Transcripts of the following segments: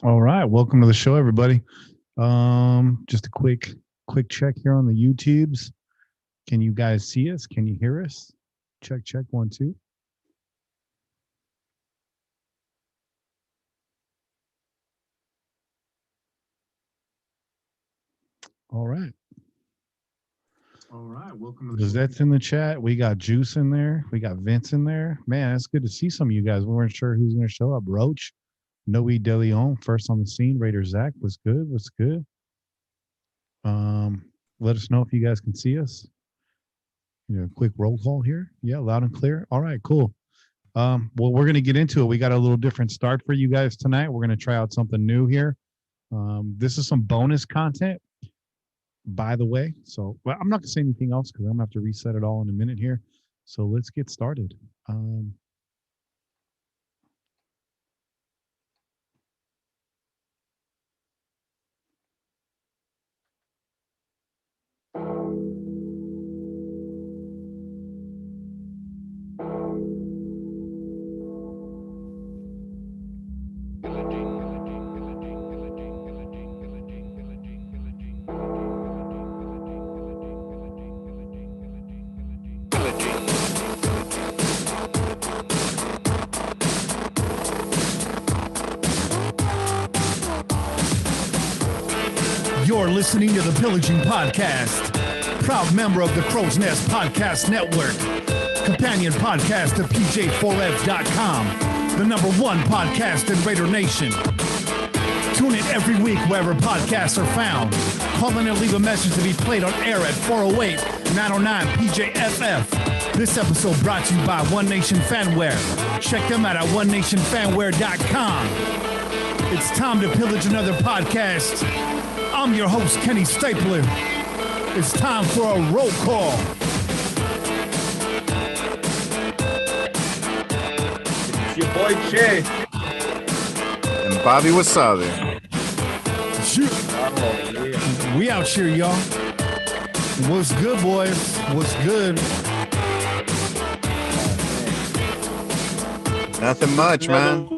All right, welcome to the show, everybody. Just a quick check here on the YouTubes. Can you guys see us? Can you hear us? Check 1 2. All right. Welcome to the Lizette's in the chat. We got Juice in there. We got Vince in there. Man, it's good to see some of you guys. We weren't sure who's going to show up. Roach, Noe De Leon, first on the scene. Raider Zach was good. What's good? Let us know if you guys can see us. Quick roll call here. Yeah, loud and clear. All right, cool. Well, we're going to get into it. We got a little different start for you guys tonight. We're going to try out something new here. This is some bonus content, by the way. So I'm not going to say anything else because I'm going to have to reset it all in a minute here. So let's get started. You're listening to the Pillaging Podcast, proud member of the Crow's Nest Podcast Network, companion podcast to PJ4F.com, the #1 podcast in Raider Nation. Tune in every week wherever podcasts are found. Call in and leave a message to be played on air at 408-909-PJFF. This episode brought to you by One Nation Fanwear. Check them out at onenationfanwear.com. It's time to pillage another podcast. I'm your host, Kenny Stapler. It's time for a roll call. It's your boy, Che. And Bobby Wasabi. Oh, yeah. We out here, y'all. What's good, boys? What's good? Nothing much, man.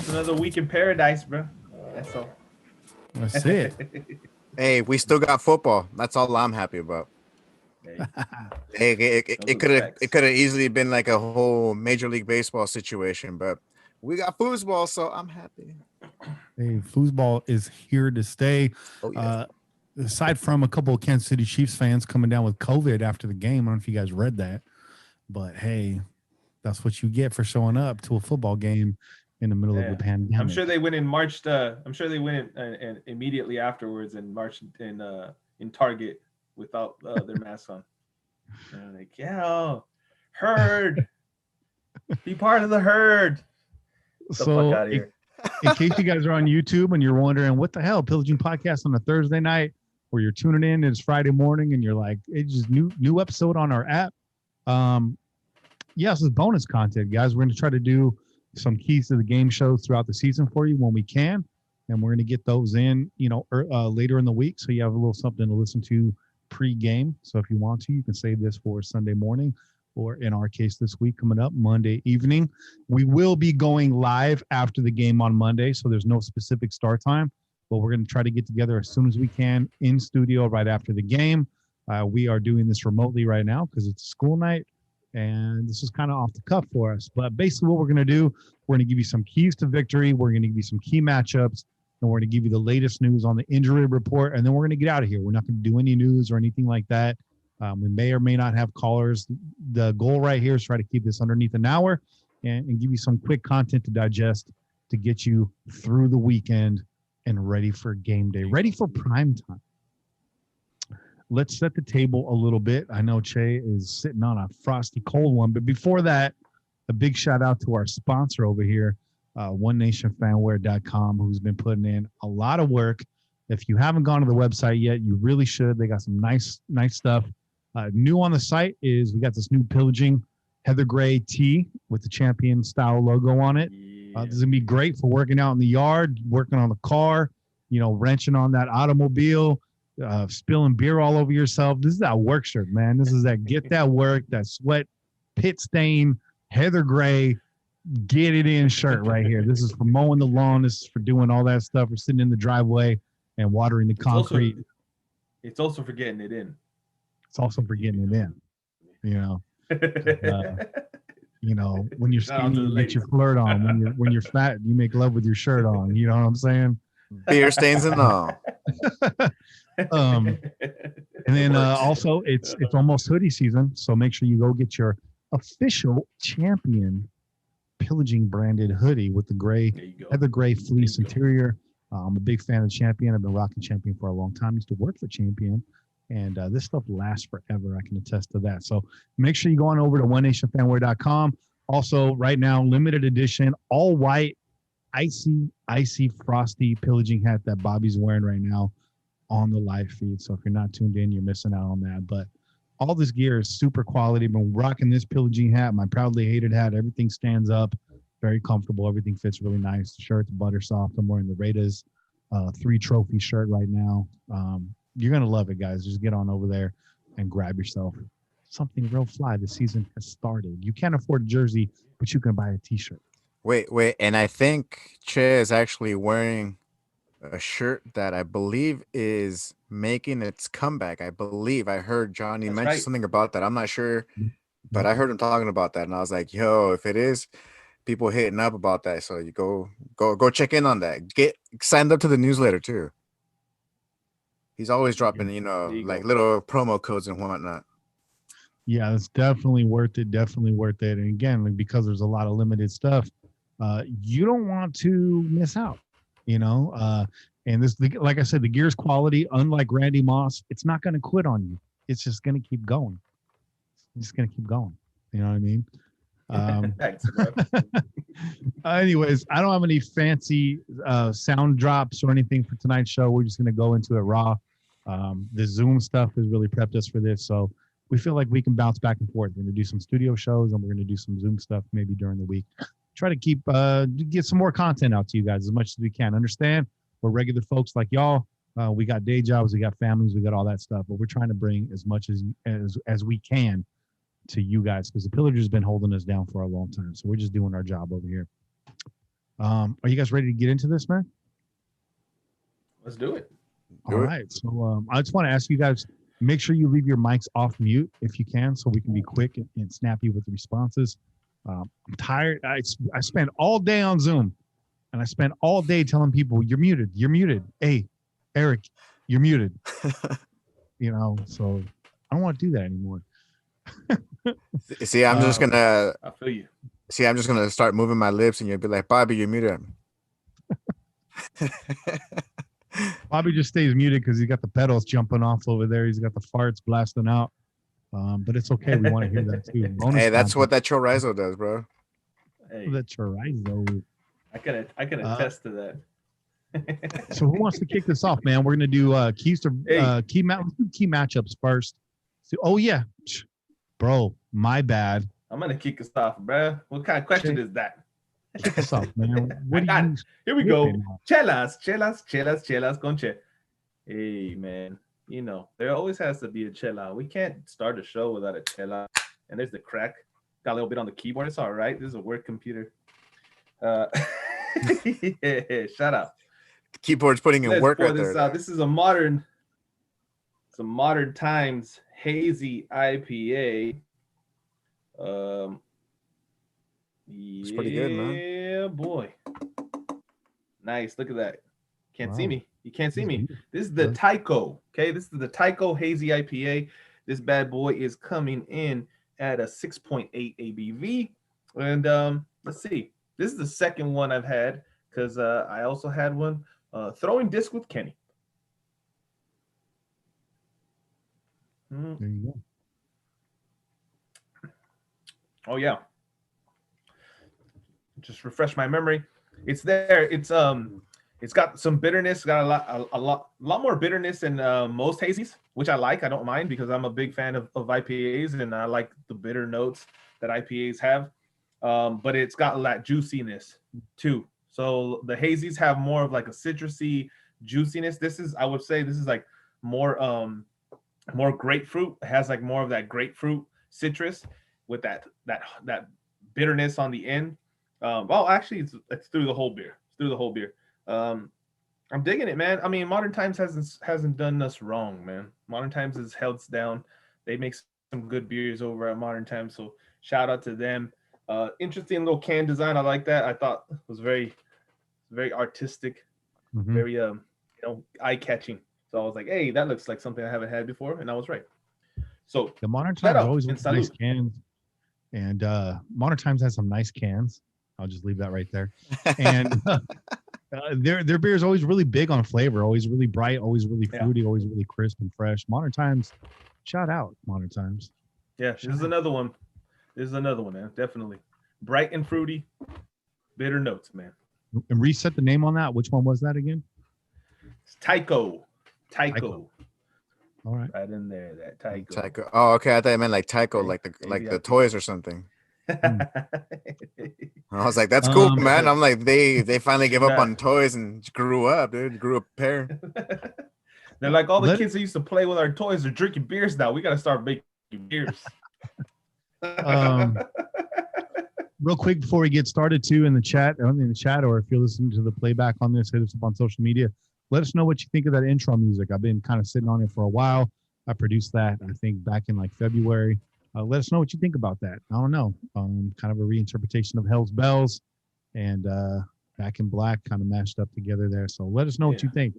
Another week in paradise, bro. That's all. That's it. Hey, we still got football. That's all I'm happy about. Hey, it could have easily been like a whole Major League Baseball situation, but we got foosball, so I'm happy. Hey, foosball is here to stay. Oh, yeah. Aside from a couple of Kansas City Chiefs fans coming down with COVID after the game, I don't know if you guys read that, but hey, that's what you get for showing up to a football game in the middle of the pandemic. I'm sure they went and marched. I'm sure they went and immediately afterwards and marched in Target without their masks on. And like, yeah, herd, be part of the herd. Get the fuck out of here. In case you guys are on YouTube and you're wondering what the hell, Pillaging Podcast on a Thursday night, or you're tuning in and it's Friday morning and you're like, it's just new episode on our app. Yes, it's bonus content, guys. We're going to try to do some keys to the game shows throughout the season for you when we can, and we're going to get those in later in the week, so you have a little something to listen to pre-game. So if you want to, you can save this for Sunday morning, or in our case this week coming up Monday evening. We will be going live after the game on Monday, so there's no specific start time, but we're going to try to get together as soon as we can in studio right after the game. We are doing this remotely right now because it's a school night, and this is kind of off the cuff for us. But basically what we're going to do, we're going to give you some keys to victory. We're going to give you some key matchups, and we're going to give you the latest news on the injury report. And then we're going to get out of here. We're not going to do any news or anything like that. We may or may not have callers. The goal right here is try to keep this underneath an hour and give you some quick content to digest to get you through the weekend and ready for game day, ready for prime time. Let's set the table a little bit. I know Che is sitting on a frosty cold one, but before that, a big shout out to our sponsor over here, onenationfanwear.com, who's been putting in a lot of work. If you haven't gone to the website yet, you really should. They got some nice stuff. New on the site is we got this new pillaging heather gray tee with the champion style logo on it. This is gonna be great for working out in the yard, working on the car, wrenching on that automobile, spilling beer all over yourself. This is that work shirt, man. This is that get that work, that sweat, pit stain, heather gray. get it in shirt right here. This is for mowing the lawn. This is for doing all that stuff. We're sitting in the driveway and watering the concrete. It's also for getting it in. It's also for getting it in. You know, when you're skinny, you get your flirt on. When you're fat, you make love with your shirt on. You know what I'm saying? Beer stains and all. And then also it's almost hoodie season, so make sure you go get your official Champion Pillaging branded hoodie with the heather gray fleece interior. I'm a big fan of Champion. I've been rocking Champion for a long time. I used to work for Champion, and this stuff lasts forever. I can attest to that. So make sure you go on over to onenationfanwear.com. Also, right now, limited edition, all white, icy, frosty pillaging hat that Bobby's wearing right now on the live feed. So if you're not tuned in, you're missing out on that. But all this gear is super quality. I've been rocking this pillaging hat, my proudly hated hat. Everything stands up, very comfortable. Everything fits really nice. The shirt's butter soft. I'm wearing the Raiders 3 trophy shirt right now. You're going to love it, guys. Just get on over there and grab yourself something real fly. The season has started. You can't afford a jersey, but you can buy a t-shirt. Wait. And I think Che is actually wearing a shirt that I believe is making its comeback. I believe I heard Johnny mention something about that. I'm not sure, but I heard him talking about that, and I was like, yo, if it is, people hitting up about that. So you go check in on that. Get signed up to the newsletter too. He's always dropping, like little promo codes and whatnot. Yeah, it's definitely worth it. Definitely worth it. And again, like, because there's a lot of limited stuff, you don't want to miss out, and this, like I said, the gear's quality, unlike Randy Moss, it's not going to quit on you. It's just going to keep going. It's just going to keep going. You know what I mean? Thanks, bro. Anyways, I don't have any fancy sound drops or anything for tonight's show. We're just going to go into it raw. The Zoom stuff has really prepped us for this. So we feel like we can bounce back and forth. We're going to do some studio shows, and we're going to do some Zoom stuff maybe during the week. Try to get some more content out to you guys as much as we can. Understand, we're regular folks like y'all. We got day jobs, we got families, we got all that stuff, but we're trying to bring as much as we can to you guys, because the Pillager's been holding us down for a long time. So we're just doing our job over here. Are you guys ready to get into this, man? Let's do it. All right. So I just want to ask you guys, make sure you leave your mics off mute if you can, so we can be quick and snappy with the responses. I'm tired. I spent all day on Zoom, and I spent all day telling people, you're muted. Hey, Eric, you're muted. So I don't want to do that anymore. See, I'm just gonna. I feel you. See, I'm just gonna start moving my lips, and you'll be like, "Bobby, you're muted." Bobby just stays muted because he's got the pedals jumping off over there. He's got the farts blasting out. But it's okay. We want to hear that too. Hey, that's what that chorizo does, bro. Hey, the chorizo. I can attest to that. So who wants to kick this off, man? We're gonna do key matchups first. So, oh yeah, bro, my bad. I'm gonna kick us off, bro. What kind of question is that? Kick us off, man. Here we go. Chelas con che. Hey, man. There always has to be a chela. We can't start a show without a chela. And there's the crack. Got a little bit on the keyboard. It's all right. This is a work computer. Yeah, shut up. The keyboard's putting in work right there. This is a modern times hazy IPA. It's pretty good, man. Yeah, boy. Nice. Look at that. Can't see me. You can't see me. This is the Tycho. Okay, this is the Tycho Hazy IPA. This bad boy is coming in at a 6.8 ABV. And let's see. This is the second one I've had, because I also had one throwing disc with Kenny. There you go. Oh yeah. Just refresh my memory. It's there. It's got some bitterness. Got a lot more bitterness than most hazies, which I like. I don't mind, because I'm a big fan of IPAs, and I like the bitter notes that IPAs have. But it's got that juiciness too. So the hazies have more of like a citrusy juiciness. I would say this is like more grapefruit. It has like more of that grapefruit citrus with that bitterness on the end. Well, actually, it's through the whole beer. It's through the whole beer. I'm digging it, man. I mean, Modern Times hasn't done us wrong, man. Modern Times has held us down. They make some good beers over at Modern Times, so shout out to them. Interesting little can design. I like that. I thought it was very artistic, very eye catching. So I was like, hey, that looks like something I haven't had before, and I was right. So the Modern Times always with nice cans, and Modern Times has some nice cans. I'll just leave that right there. And their beer is always really big on flavor, always really bright, always really fruity, always really crisp and fresh. Modern Times, shout out Modern Times. Yeah, this is another one. This is another one, man. Definitely bright and fruity, bitter notes, man. And reset the name on that. Which one was that again? It's Tycho. All right, right in there, that Tycho. Oh, okay. I thought you meant like Tycho, like the toys or something. I was like, that's cool, man. I'm like, they finally gave up on toys and grew up, dude. Grew a pair. They're like, all the kids that used to play with our toys are drinking beers now. We got to start making beers. Real quick before we get started, too, in the chat, or if you're listening to the playback on this, hit us up on social media. Let us know what you think of that intro music. I've been kind of sitting on it for a while. I produced that, I think, back in like February. Let us know what you think about that. I don't know. Kind of a reinterpretation of Hell's Bells and Back in Black kind of mashed up together there. So let us know what you think.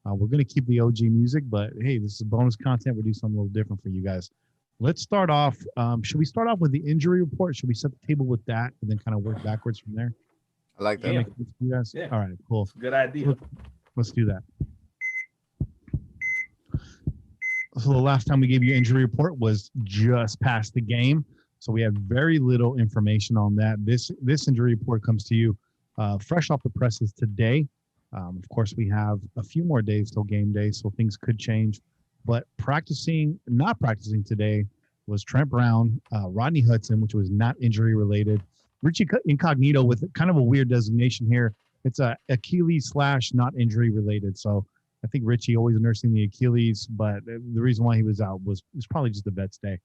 We're going to keep the OG music, but hey, this is bonus content. We'll do something a little different for you guys. Let's start off. Should we start off with the injury report? Should we set the table with that and then kind of work backwards from there? I like that. Yeah. You guys? Yeah. All right, cool. That's a good idea. Let's do that. So the last time we gave you injury report was just past the game. So we have very little information on that. This injury report comes to you fresh off the presses today. Of course, we have a few more days till game day, so things could change. But not practicing today was Trent Brown, Rodney Hudson, which was not injury related. Richie Incognito with kind of a weird designation here. It's a Achilles / not injury related. So I think Richie always nursing the Achilles, but the reason why he was out was probably just the vet's day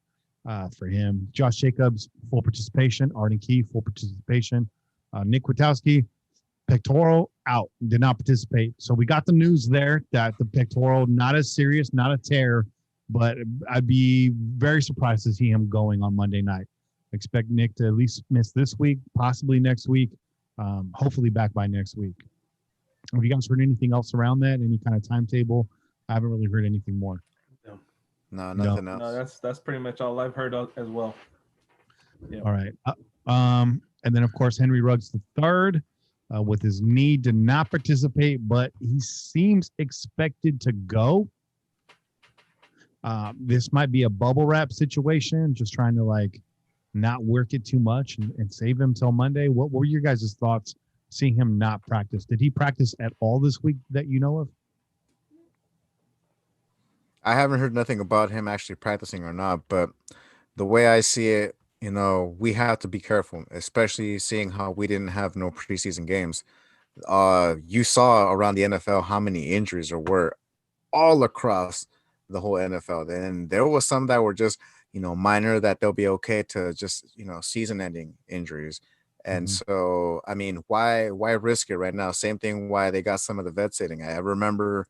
for him. Josh Jacobs, full participation. Arden Key, full participation. Nick Kwiatkowski, pectoral out, did not participate. So we got the news there that the pectoral, not as serious, not a tear, but I'd be very surprised to see him going on Monday night. Expect Nick to at least miss this week, possibly next week, hopefully back by next week. Have you guys heard anything else around that? Any kind of timetable? I haven't really heard anything more. No, nothing else. No, that's pretty much all I've heard as well. Yeah. All right. And then, of course, Henry Ruggs III with his knee did not participate, but he seems expected to go. This might be a bubble wrap situation, just trying to not work it too much and save him till Monday. What were your guys' thoughts seeing him not practice? Did he practice at all this week that you know of? I haven't heard nothing about him actually practicing or not, but the way I see it, we have to be careful, especially seeing how we didn't have no preseason games. You saw around the NFL how many injuries there were all across the whole NFL. And there was some that were just, minor, that they'll be okay to just, season-ending injuries. And so, I mean, why risk it right now? Same thing why they got some of the vets sitting. I remember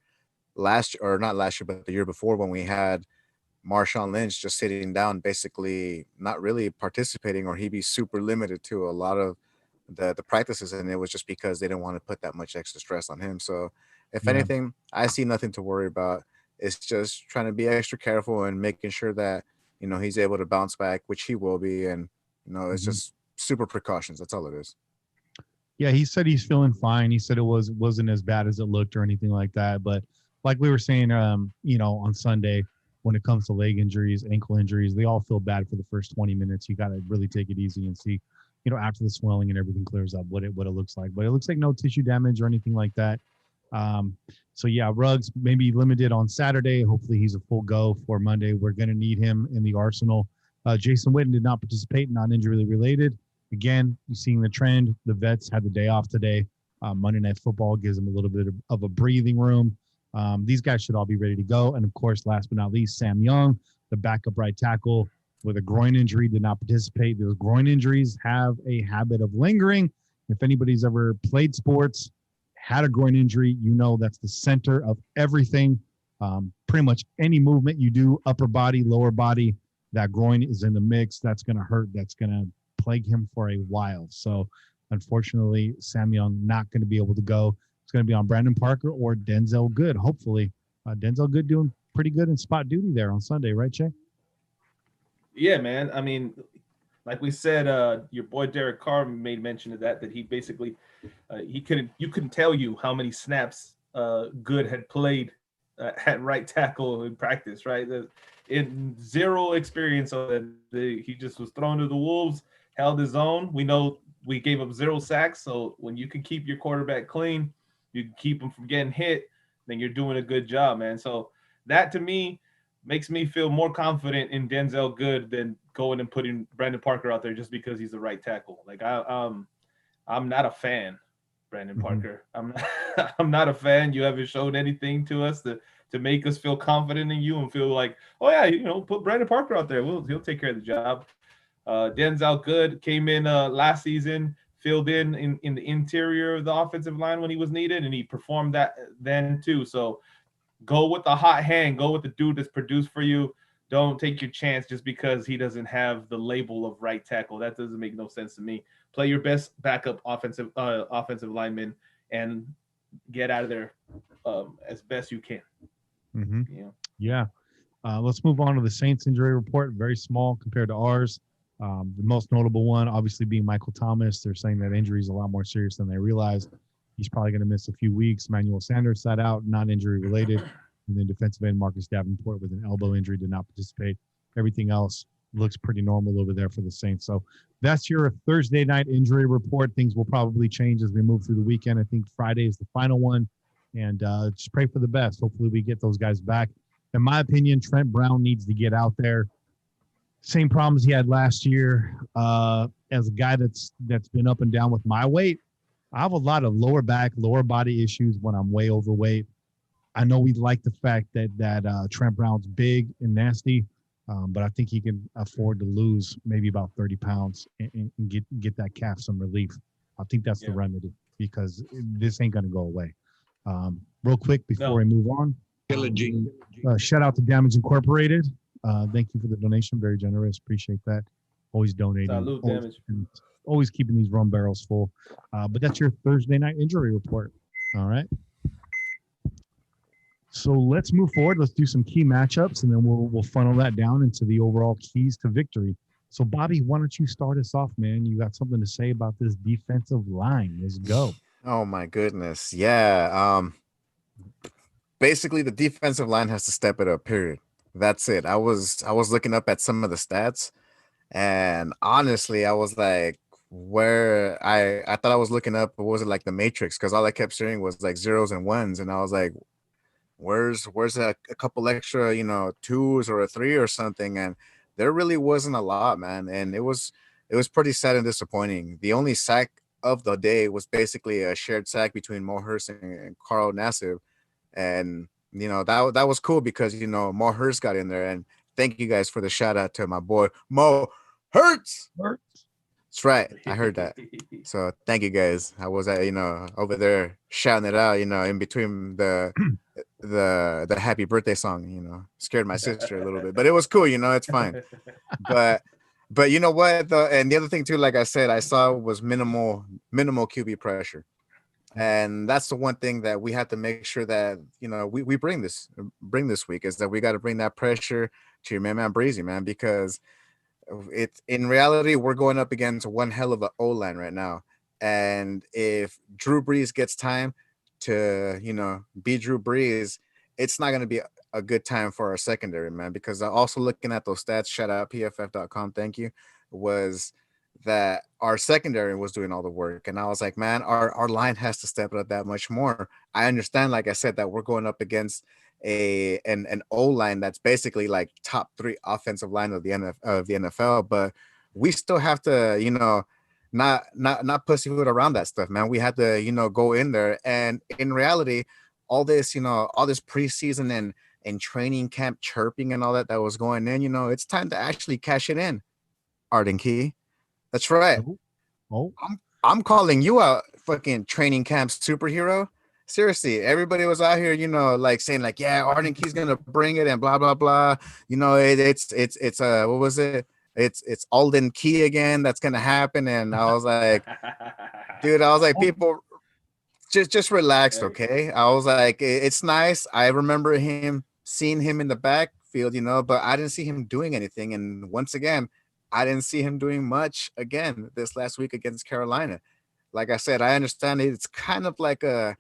not last year, but the year before when we had Marshawn Lynch just sitting down, basically not really participating, or he'd be super limited to a lot of the practices. And it was just because they didn't want to put that much extra stress on him. So if anything, I see nothing to worry about. It's just trying to be extra careful and making sure that, he's able to bounce back, which he will be. And, it's just super precautions. That's all it is. Yeah, he said he's feeling fine. He said it wasn't as bad as it looked or anything like that. But like we were saying, on Sunday, when it comes to leg injuries, ankle injuries, they all feel bad for the first 20 minutes. You got to really take it easy and see, after the swelling and everything clears up, what it looks like. But it looks like no tissue damage or anything like that. So yeah, Ruggs maybe limited on Saturday. Hopefully he's a full go for Monday. We're going to need him in the arsenal. Jason Witten did not participate, not injury related. Again, you're seeing the trend. The vets had the day off today. Monday Night Football gives them a little bit of a breathing room. These guys should all be ready to go. And of course, last but not least, Sam Young, the backup right tackle with a groin injury, did not participate. Those groin injuries have a habit of lingering. If anybody's ever played sports, had a groin injury, you know that's the center of everything. Pretty much any movement you do, upper body, lower body, that groin is in the mix. That's going to hurt. That's going to plague him for a while. So unfortunately, Sam Young not going to be able to go. It's going to be on Brandon Parker or Denzel Good. Hopefully, Denzel Good doing pretty good in spot duty there on Sunday, right, Che? Yeah, man. I mean, like we said, your boy Derek Carr made mention of that he basically you couldn't tell you how many snaps Good had played at right tackle in practice, right? In zero experience on that, he just was thrown to the wolves, held his own. We know we gave up 0 sacks, so when you can keep your quarterback clean, you can keep him from getting hit, then you're doing a good job, man. So that to me makes me feel more confident in Denzel Good than going and putting Brandon Parker out there just because he's the right tackle. Like I'm not a fan, Brandon Parker. I'm not a fan. You haven't shown anything to us to make us feel confident in you and feel like, oh yeah, put Brandon Parker out there. He'll take care of the job. Denzel Good came in last season, filled in the interior of the offensive line when he was needed, and he performed that then too. So go with the hot hand. Go with the dude that's produced for you. Don't take your chance just because he doesn't have the label of right tackle. That doesn't make no sense to me. Play your best backup offensive lineman and get out of there as best you can. Yeah. Let's move on to the Saints injury report. Very small compared to ours. The most notable one, obviously, being Michael Thomas. They're saying that injury is a lot more serious than they realized. He's probably going to miss a few weeks. Manuel Sanders sat out, not injury related. And then defensive end Marcus Davenport with an elbow injury did not participate. Everything else looks pretty normal over there for the Saints. So that's your Thursday night injury report. Things will probably change as we move through the weekend. I think Friday is the final one. And just pray for the best. Hopefully we get those guys back. In my opinion, Trent Brown needs to get out there. Same problems he had last year. As a guy that's been up and down with my weight, I have a lot of lower back, lower body issues when I'm way overweight. I know we like the fact that Trent Brown's big and nasty, but I think he can afford to lose maybe about 30 pounds and get that calf some relief. I think that's the remedy because this ain't going to go away. Real quick before we move on, shout out to Damage Incorporated. Thank you for the donation. Very generous. Appreciate that. Always donating. Salute, Damage. Always keeping these rum barrels full. But that's your Thursday night injury report. All right. So let's move forward. Let's do some key matchups, and then we'll funnel that down into the overall keys to victory. So, Bobby, why don't you start us off, man? You got something to say about this defensive line. Let's go. Oh, my goodness. Yeah. Basically, the defensive line has to step it up, period. That's it. I was looking up at some of the stats, and honestly, I was like, where I thought I was looking up, what was it, like the Matrix? Because all I kept seeing was like zeros and ones, and I was like, where's a couple extra, 2s or a 3 or something? And there really wasn't a lot, man. And it was pretty sad and disappointing. The only sack of the day was basically a shared sack between Mo Hurst and Carl Nassib. And, that was cool because, Mo Hurst got in there. And thank you guys for the shout out to my boy, Mo Hurts. That's right. I heard that. So thank you guys. I was over there shouting it out, in between the happy birthday song, scared my sister a little bit, but it was cool. It's fine. But you know what? And the other thing too, like I said, I saw was minimal QB pressure. And that's the one thing that we have to make sure that, we bring this week is that we got to bring that pressure to your man Breezy, man, because it's in reality, we're going up against one hell of an O-line right now. And if Drew Brees gets time to, be Drew Brees, it's not going to be a good time for our secondary, man, because also looking at those stats, shout out pff.com, thank you, was that our secondary was doing all the work. And I was like, man, our line has to step it up that much more. I understand, like I said, that we're going up against an O-line that's basically like top 3 offensive line of the NFL, but we still have to, not pussyfoot around that stuff, man. We had to, go in there. And in reality, all this preseason and training camp chirping and all that was going in, it's time to actually cash it in. Arden Key. That's right. Oh. I'm calling you a fucking training camp superhero. Seriously, everybody was out here, like saying like, yeah, Arden Key's gonna bring it and blah blah blah. It's what was it? It's Alden Key again. That's gonna happen. And I was like, dude, people, just relax, okay? I was like, it's nice. I remember seeing him in the backfield, but I didn't see him doing anything. And once again, I didn't see him doing much again this last week against Carolina. Like I said, I understand it's kind of like a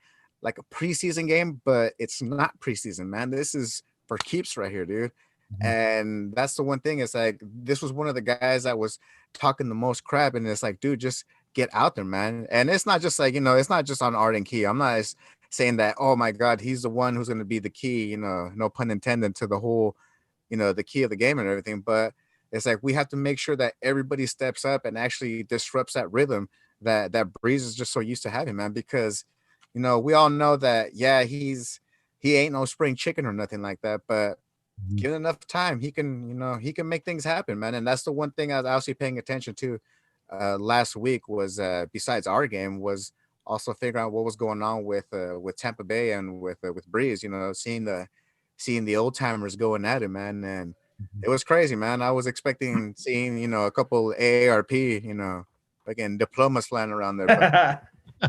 preseason game, but it's not preseason, man. This is for keeps right here, dude. Mm-hmm. And that's the one thing. It's like, this was one of the guys that was talking the most crap, and it's like, dude, just get out there, man. And it's not just like, it's not just on Arden Key. I'm not saying that, oh my God, he's the one who's going to be the key, no pun intended, to the whole, the key of the game and everything. But it's like, we have to make sure that everybody steps up and actually disrupts that rhythm that Breeze is just so used to having, man. Because, we all know that, yeah, he ain't no spring chicken or nothing like that, but given enough time, he can make things happen, man. And that's the one thing I was actually paying attention to last week was, besides our game, was also figuring out what was going on with Tampa Bay and with Breeze, seeing the old timers going at it, man. And it was crazy, man. I was expecting seeing, a couple AARP, again, diplomas flying around there,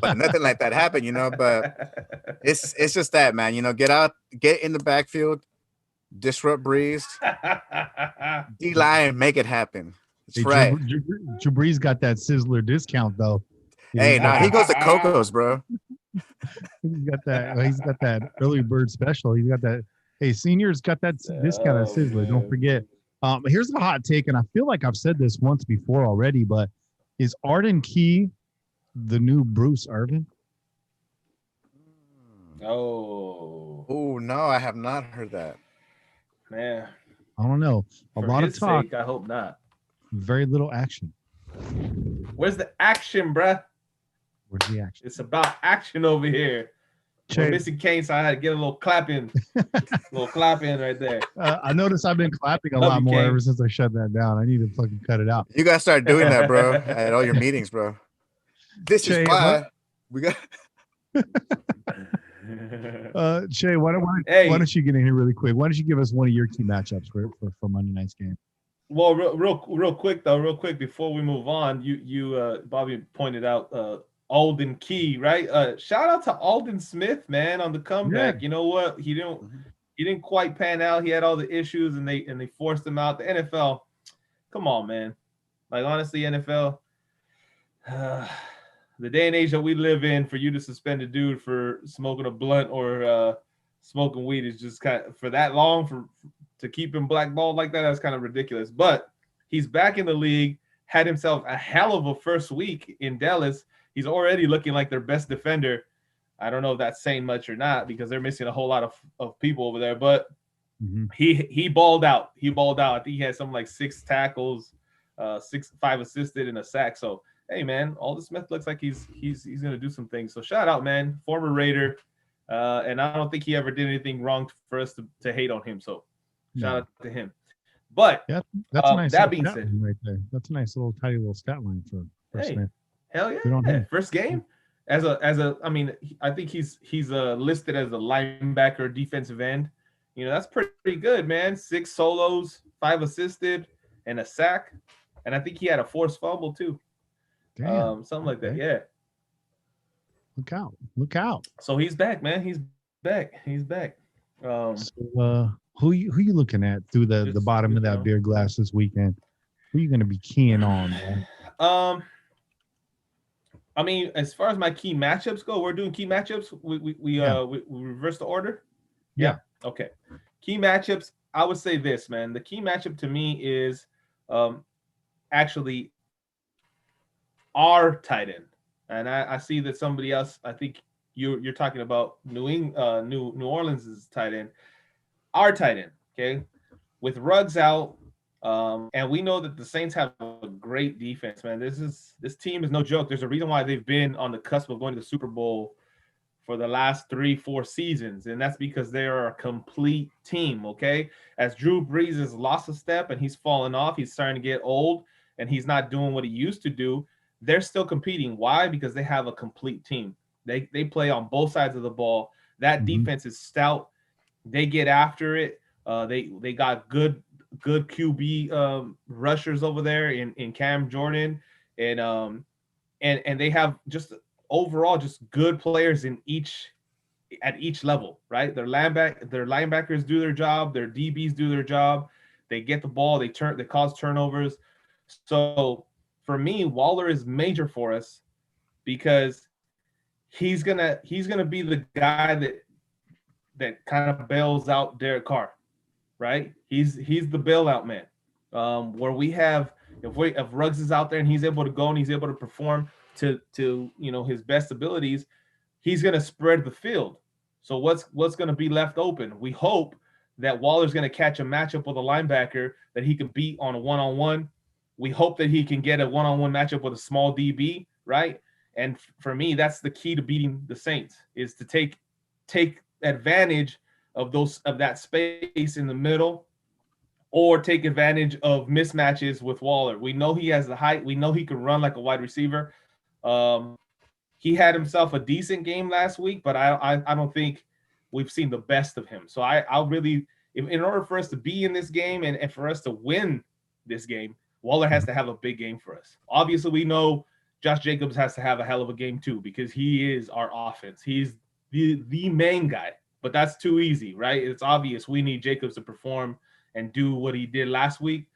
but nothing like that happened, but it's just that, man, get in the backfield, disrupt Breeze, D-line, make it happen. That's right. Drew Brees got that Sizzler discount though. Hey, he goes to Coco's, bro. He's got that early bird special. He's got that. Hey, seniors got that discount at Sizzler. Man. Don't forget. Here's a hot take, and I feel like I've said this once before already, but is Arden Key the new Bruce Irvin? Oh no, I have not heard that. Man, I don't know. A lot of talk. I hope not. Very little action. Where's the action, bruh? Where's the action? It's about action over here. We're missing Kane, so I had to get a little clapping. Right there. I noticed I've been clapping a lot more ever since I shut that down. I need to fucking cut it out. You gotta start doing that, bro, at all your meetings, bro. This is why we got. Shay, why don't you get in here really quick? Why don't you give us one of your key matchups for Monday night's game? Well, real quick before we move on, you Bobby pointed out Alden Key, right? Shout out to Alden Smith, man, on the comeback. Yeah. You know what? He didn't quite pan out. He had all the issues, and they forced him out. The NFL, come on, man. Like, honestly, NFL, the day and age that we live in, for you to suspend a dude for smoking a blunt or smoking weed is just kind of, for that long, to keep him blackballed like that, that's kind of ridiculous. But he's back in the league, had himself a hell of a first week in Dallas. He's already looking like their best defender. I don't know if that's saying much or not, because they're missing a whole lot of people over there. But he balled out. I think he had something like 6 tackles, 5 assisted, and a sack. So, hey, man, Alden Smith looks like he's going to do some things. So shout out, man, former Raider. And I don't think he ever did anything wrong for us to hate on him. So shout out to him. But yeah, that's a nice. That being said, right there, that's a nice little tidy little stat line for Smith. Hell yeah! First game as a. I mean, I think he's listed as a linebacker, defensive end. That's pretty good, man. 6 solos, 5 assisted, and a sack, and I think he had a forced fumble too. Damn. Something like that. Yeah. Look out! So he's back, man. He's back. So, who you looking at through the bottom of that beer glass this weekend? Who are you going to be keying on, man? I mean, as far as my key matchups go, we're doing key matchups. We reverse the order. Yeah. Okay. Key matchups. I would say this, man. The key matchup to me is actually our tight end, and I see that somebody else. I think you're talking about New Orleans' tight end. Our tight end, okay, with Ruggs out, and we know that the Saints have a great defense, man. This team is no joke. There's a reason why they've been on the cusp of going to the Super Bowl for the last 3-4 seasons, and that's because they are a complete team, okay? As Drew Brees has lost a step and he's fallen off, he's starting to get old, and he's not doing what he used to do. they're still competing. Why? Because they have a complete team. They play on both sides of the ball. That defense is stout. They get after it. They got good QB rushers over there in Cam Jordan, and they have just overall just good players at each level, right? Their linebackers do their job, their DBs do their job. They get the ball, they cause turnovers. So for me, Waller is major for us because he's gonna be the guy that kind of bails out Derek Carr, right? He's the bailout man. Where we have if Ruggs is out there and he's able to go and he's able to perform to his best abilities, he's gonna spread the field. So what's gonna be left open? We hope that Waller's gonna catch a matchup with a linebacker that he can beat on a one-on-one. We hope that he can get a one-on-one matchup with a small DB, right? And for me, that's the key to beating the Saints, is to take advantage of that space in the middle, or take advantage of mismatches with Waller. We know he has the height. We know he can run like a wide receiver. He had himself a decent game last week, but I don't think we've seen the best of him. So I'll really, in order for us to be in this game and for us to win this game, Waller has to have a big game for us. Obviously, we know Josh Jacobs has to have a hell of a game too, because he is our offense. He's the main guy, but that's too easy, right? It's obvious we need Jacobs to perform and do what he did last week.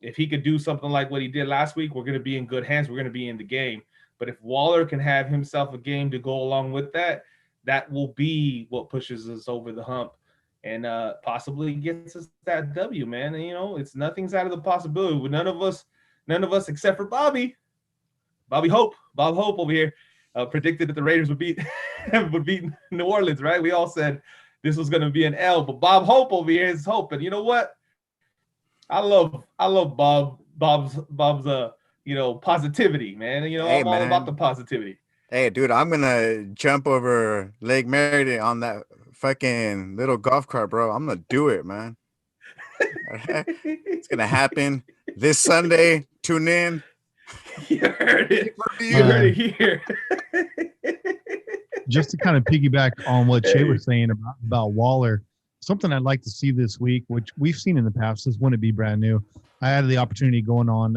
If he could do something like what he did last week, we're going to be in good hands. We're going to be in the game. But if Waller can have himself a game to go along with that, that will be what pushes us over the hump and possibly gets us that W, man. And, it's nothing's out of the possibility. With none of us except for Bobby Hope over here predicted that the Raiders would beat New Orleans, right? We all said this was going to be an L, but Bob Hope over here is hope. And you know what? I love Bob's positivity, man. Hey, I'm all about the positivity. Hey, dude, I'm gonna jump over Lake Merritt on that fucking little golf cart, bro. I'm gonna do it, man. It's gonna happen this Sunday. Tune in. You heard it. You heard it here. Just to kind of piggyback on what Shay was saying about Waller, something I'd like to see this week, which we've seen in the past, this wouldn't be brand new. I had the opportunity going on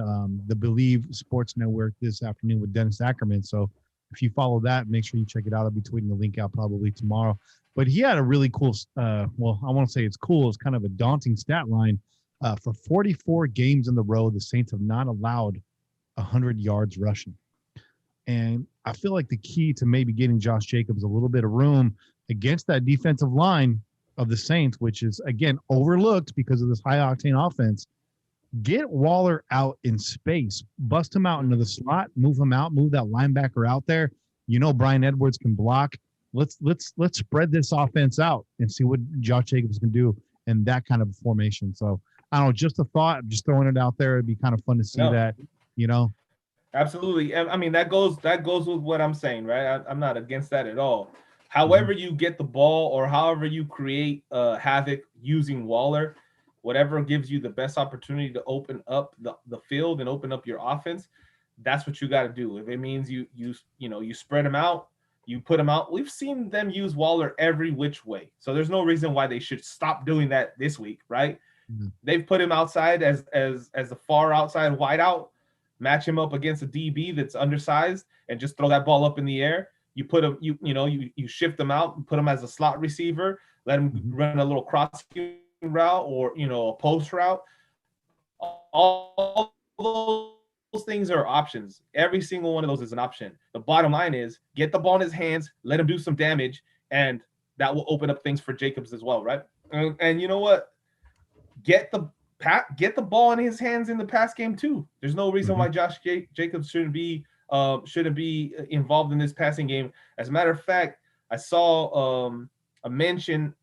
the Believe Sports Network this afternoon with Dennis Ackerman. So if you follow that, make sure you check it out. I'll be tweeting the link out probably tomorrow. But he had a really cool, I won't say it's cool. It's kind of a daunting stat line. For 44 games in the row, the Saints have not allowed 100 yards rushing. And I feel like the key to maybe getting Josh Jacobs a little bit of room against that defensive line of the Saints, which is, again, overlooked because of this high-octane offense, get Waller out in space, bust him out into the slot, move him out, move that linebacker out there. Bryan Edwards can block. Let's spread this offense out and see what Josh Jacobs can do in that kind of formation. So I don't know, just a thought. I'm just throwing it out there. It'd be kind of fun to see that. Absolutely. I mean, that goes with what I'm saying, right? I'm not against that at all. However you get the ball, or however you create havoc using Waller, whatever gives you the best opportunity to open up the field and open up your offense, that's what you got to do. If it means you spread them out, you put them out. We've seen them use Waller every which way, so there's no reason why they should stop doing that this week, right? They've put him outside as the far outside wideout, match him up against a DB that's undersized, and just throw that ball up in the air. You put him, you shift him out and put him as a slot receiver, let him run a little cross route or a post route. All those things are options. Every single one of those is an option. The bottom line is get the ball in his hands, let him do some damage, and that will open up things for Jacobs as well, right? And you know what? Get the ball in his hands in the pass game too. There's no reason why Josh Jacobs shouldn't be involved in this passing game. As a matter of fact, I saw a mention.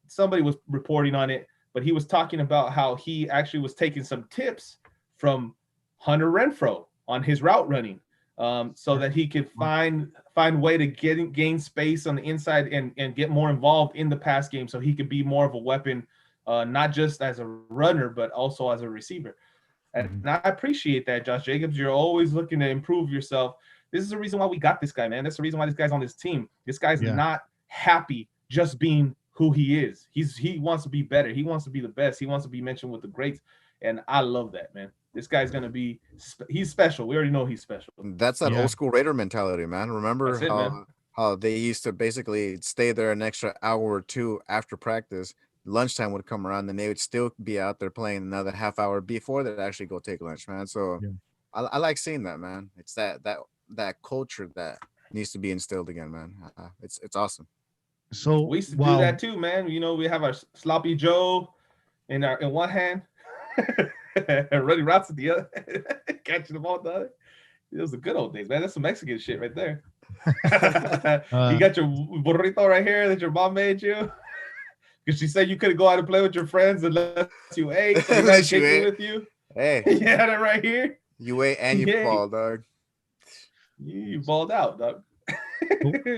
Somebody was reporting on it, but he was talking about how he actually was taking some tips from Hunter Renfrow on his route running, so that he could find way to gain space on the inside and get more involved in the pass game, so he could be more of a weapon, not just as a runner but also as a receiver. And I appreciate that, Josh Jacobs. You're always looking to improve yourself. This is the reason why we got this guy, man. That's the reason why this guy's on this team. This guy's not happy just being who he is. He wants to be better. He wants to be the best. He wants to be mentioned with the greats. And I love that, man. This guy's going to be – he's special. We already know he's special. That's that old school Raider mentality, man. Remember how they used to basically stay there an extra hour or two after practice. Lunchtime would come around, and they would still be out there playing another half hour before they'd actually go take lunch, man. So I like seeing that, man. It's that culture that needs to be instilled again, man. It's awesome. So we used to do that too, man. You know, we have our sloppy Joe in one hand, and running routes at the other, catching the ball the other. It was the good old days, man. That's some Mexican shit right there. You got your burrito right here that your mom made you. Because she said you couldn't go out and play with your friends unless you ate. So you had chicken with you. Hey. You had it right here. You ate and you balled, dog. You balled out, dog.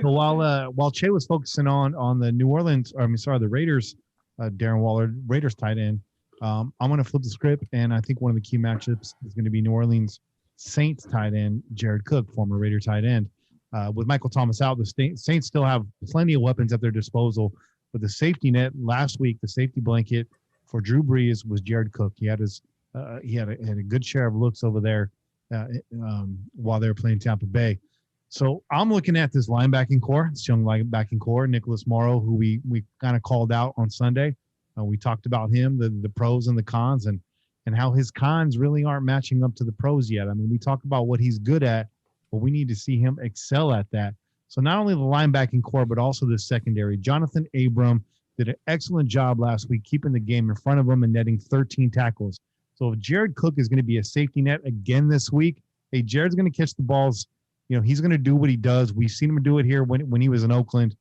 So while Che was focusing on the the Raiders, Darren Waller, Raiders tight end, I'm going to flip the script, and I think one of the key matchups is going to be New Orleans Saints tight end Jared Cook, former Raider tight end. With Michael Thomas out, the Saints still have plenty of weapons at their disposal. But the safety net last week, the safety blanket for Drew Brees was Jared Cook. He had a good share of looks over there while they were playing Tampa Bay. So I'm looking at this linebacking core, this young linebacking core, Nicholas Morrow, who we kind of called out on Sunday. We talked about him, the pros and the cons, and how his cons really aren't matching up to the pros yet. I mean, we talk about what he's good at, but we need to see him excel at that. So not only the linebacking core, but also the secondary. Jonathan Abram did an excellent job last week keeping the game in front of him and netting 13 tackles. So if Jared Cook is going to be a safety net again this week, hey, Jared's going to catch the balls. You know, he's going to do what he does. We've seen him do it here when he was in Oakland.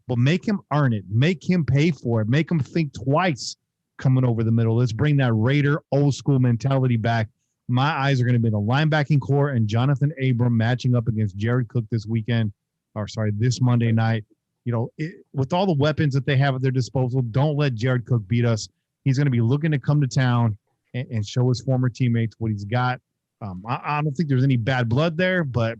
But make him earn it. Make him pay for it. Make him think twice coming over the middle. Let's bring that Raider old school mentality back. My eyes are going to be the linebacking core and Jonathan Abram matching up against Jared Cook this Monday night. You know, with all the weapons that they have at their disposal, don't let Jared Cook beat us. He's going to be looking to come to town and show his former teammates what he's got. I don't think there's any bad blood there, but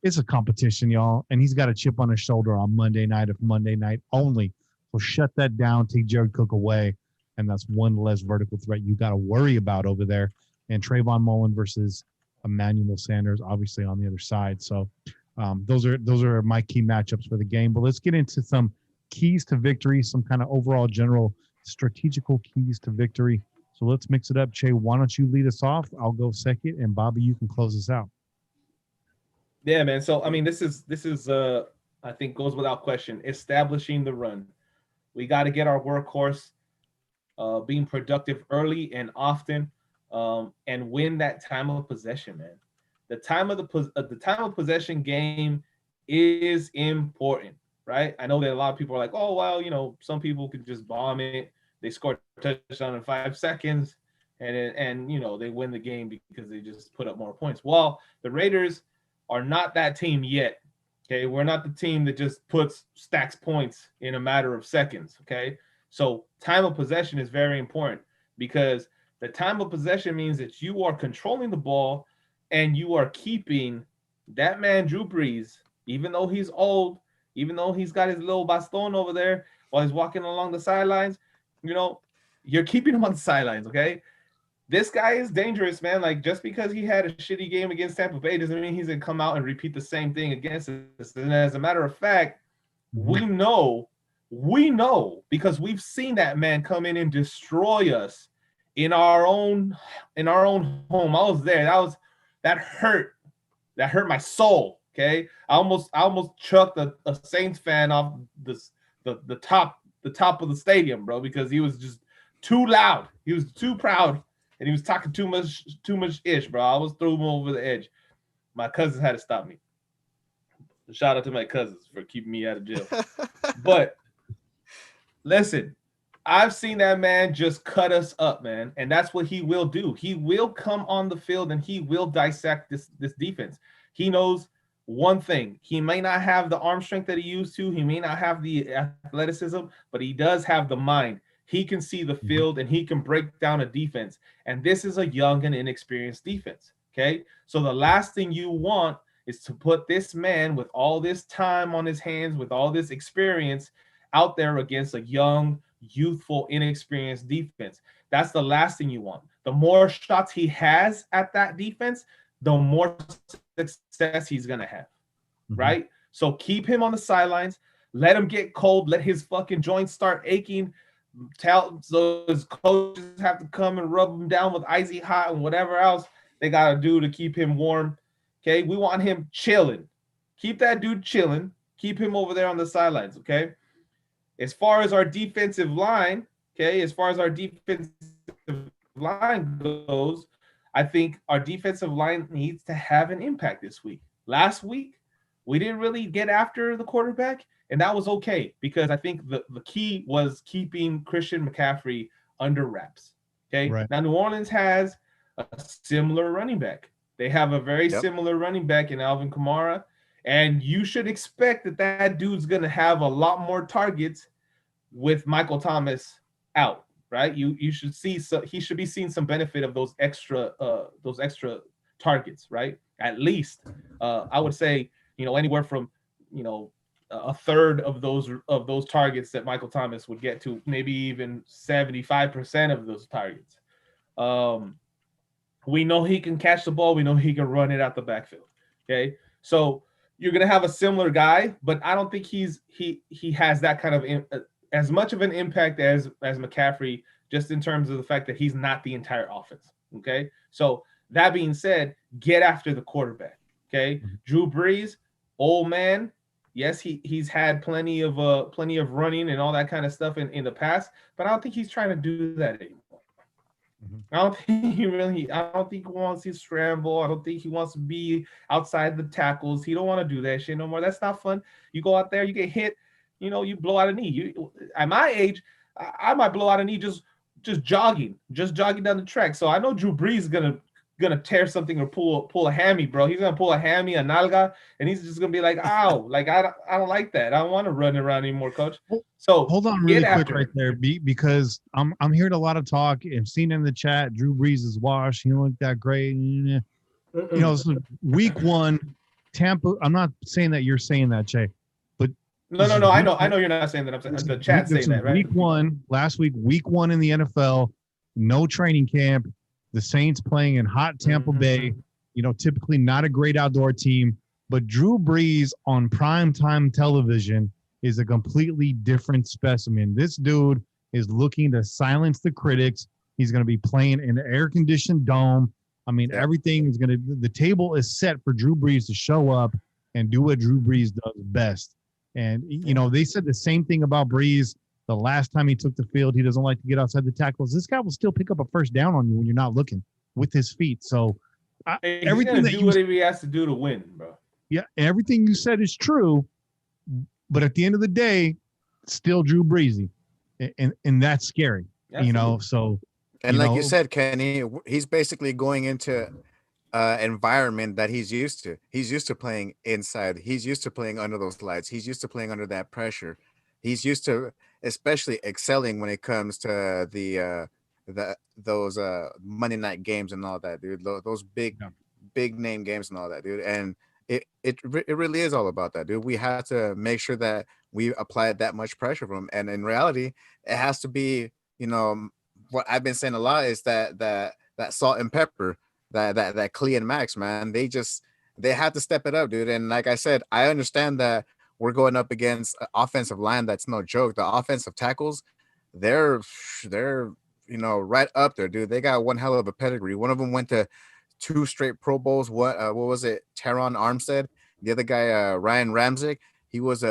it's a competition, y'all. And he's got a chip on his shoulder on Monday night, if Monday night only. So shut that down, take Jared Cook away, and that's one less vertical threat you got to worry about over there. And Trayvon Mullen versus Emmanuel Sanders, obviously on the other side. So those are my key matchups for the game. But let's get into some keys to victory, some kind of overall general strategical keys to victory. So let's mix it up. Che, why don't you lead us off? I'll go second, and Bobby, you can close us out. Yeah, man. So I mean, this is I think goes without question, establishing the run. We got to get our workhorse being productive early and often, and win that time of possession, man. The time of possession game is important, right? I know that a lot of people are like, oh, well, you know, some people could just bomb it. They score a touchdown in 5 seconds, and you know, they win the game because they just put up more points. Well, the Raiders are not that team yet. Okay, we're not the team that just stacks points in a matter of seconds. Okay, so time of possession is very important because the time of possession means that you are controlling the ball and you are keeping that man Drew Brees, even though he's old, even though he's got his little baston over there while he's walking along the sidelines, you know, you're keeping him on the sidelines. Okay, this guy is dangerous, man. Like, just because he had a shitty game against Tampa Bay doesn't mean he's going to come out and repeat the same thing against us. And as a matter of fact, we know because we've seen that man come in and destroy us in our own home. I was there. That hurt my soul. Okay. I almost chucked a Saints fan off the top of the stadium, bro, because he was just too loud. He was too proud. And he was talking too much ish, bro. I almost threw him over the edge. My cousins had to stop me. Shout out to my cousins for keeping me out of jail. But listen, I've seen that man just cut us up, man. And that's what he will do. He will come on the field and he will dissect this defense. He knows one thing. He may not have the arm strength that he used to. He may not have the athleticism, but he does have the mind. He can see the field and he can break down a defense. And this is a young and inexperienced defense. Okay. So the last thing you want is to put this man with all this time on his hands, with all this experience out there against a young, youthful, inexperienced defense. That's the last thing you want. The more shots he has at that defense, the more success he's going to have. Right? So keep him on the sidelines. Let him get cold. Let his fucking joints start aching. Tell those coaches have to come and rub him down with icy hot and whatever else they got to do to keep him warm. Okay? We want him chilling. Keep that dude chilling. Keep him over there on the sidelines. Okay? As far as our defensive line, goes, I think our defensive line needs to have an impact this week. Last week, we didn't really get after the quarterback, and that was okay because I think the key was keeping Christian McCaffrey under wraps. Okay. Right. Now, New Orleans has a similar running back. They have a very similar running back in Alvin Kamara, and you should expect that dude's going to have a lot more targets with Michael Thomas out, right? You should see, so he should be seeing some benefit of those extra targets, right? At least, I would say, anywhere from, a third of those targets that Michael Thomas would get to, maybe even 75% of those targets. We know he can catch the ball. We know he can run it out the backfield. Okay, so you're gonna have a similar guy, but I don't think he has that kind of as much of an impact as McCaffrey, just in terms of the fact that he's not the entire offense. Okay, so that being said, get after the quarterback. Okay, Drew Brees, old man. Yes, he's had plenty of running and all that kind of stuff in the past, but I don't think he's trying to do that anymore. I don't think he wants to scramble. I don't think he wants to be outside the tackles. He don't want to do that shit no more. That's not fun. You go out there, you get hit, you blow out a knee. At my age, I might blow out a knee just jogging down the track. So I know Drew Brees is gonna tear something or pull a hammy, bro. He's gonna pull a hammy, a nalga, and he's just gonna be like, ow, like I don't like that. I don't want to run around anymore, coach. So hold on really quick right there, because I'm hearing a lot of talk. I've seen in the chat, Drew Brees is washed. He don't look that great. So week one, Tampa. I'm not saying that you're saying that, Che, but no. I know you're not saying that. I'm saying the chat saying that, right? Last week one in the NFL, no training camp. The Saints playing in hot Tampa Bay, typically not a great outdoor team, but Drew Brees on primetime television is a completely different specimen. This dude is looking to silence the critics. He's going to be playing in an air-conditioned dome. I mean, everything is the table is set for Drew Brees to show up and do what Drew Brees does best. And, they said the same thing about Brees. The last time he took the field, he doesn't like to get outside the tackles. This guy will still pick up a first down on you when you're not looking with his feet. So everything that do whatever he has to do to win, bro. Yeah, everything you said is true, but at the end of the day, still Drew Breesy, and that's scary. Absolutely. So and like you said, Kenny, he's basically going into environment that he's used to. He's used to playing inside. He's used to playing under those lights. He's used to playing under that pressure. He's used to especially excelling when it comes to those Monday night games and all that, dude. Those big name games and all that, dude. And it really is all about that, dude. We have to make sure that we apply that much pressure from him. And in reality, it has to be, what I've been saying a lot is that salt and pepper, that Clee and Max, man. They have to step it up, dude. And like I said, I understand that we're going up against an offensive line that's no joke. The offensive tackles, they're right up there, dude. They got one hell of a pedigree. One of them went to 2 straight Pro Bowls. What was it? Teron Armstead. The other guy, Ryan Ramczyk. He was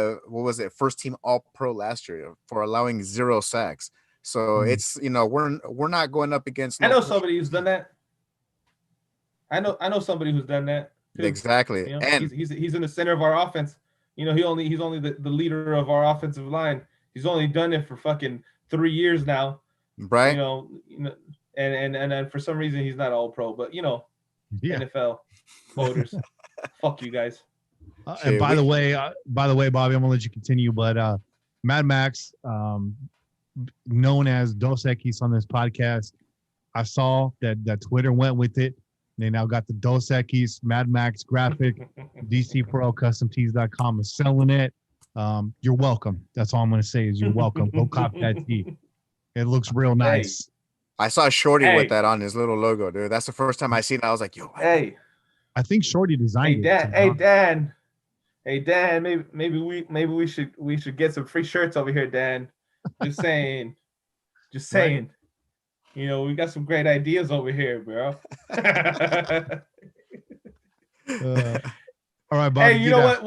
first team All Pro last year for allowing 0 sacks. So it's we're not going up against. I know somebody who's done that. I know somebody who's done that too. Exactly. And he's in the center of our offense. He's only the leader of our offensive line. He's only done it for fucking 3 years now. Right. And for some reason he's not all pro, but NFL voters. Fuck you guys. And by the way, Bobby, I'm gonna let you continue, but Mad Max, known as Dos Equis on this podcast. I saw that Twitter went with it. They now got the Dos Equis Mad Max graphic. DC4LCustomTees.com is selling it. You're welcome. That's all I'm going to say is you're welcome. Go cop that tee. It looks real nice. I saw Shorty with that on his little logo, dude. That's the first time I seen it. I was like, yo. Hey. I think Shorty designed it. Hey Dan, maybe we should get some free shirts over here, Dan. Just saying. Right. You know, we got some great ideas over here, bro. All right, Bob. Hey, you know what?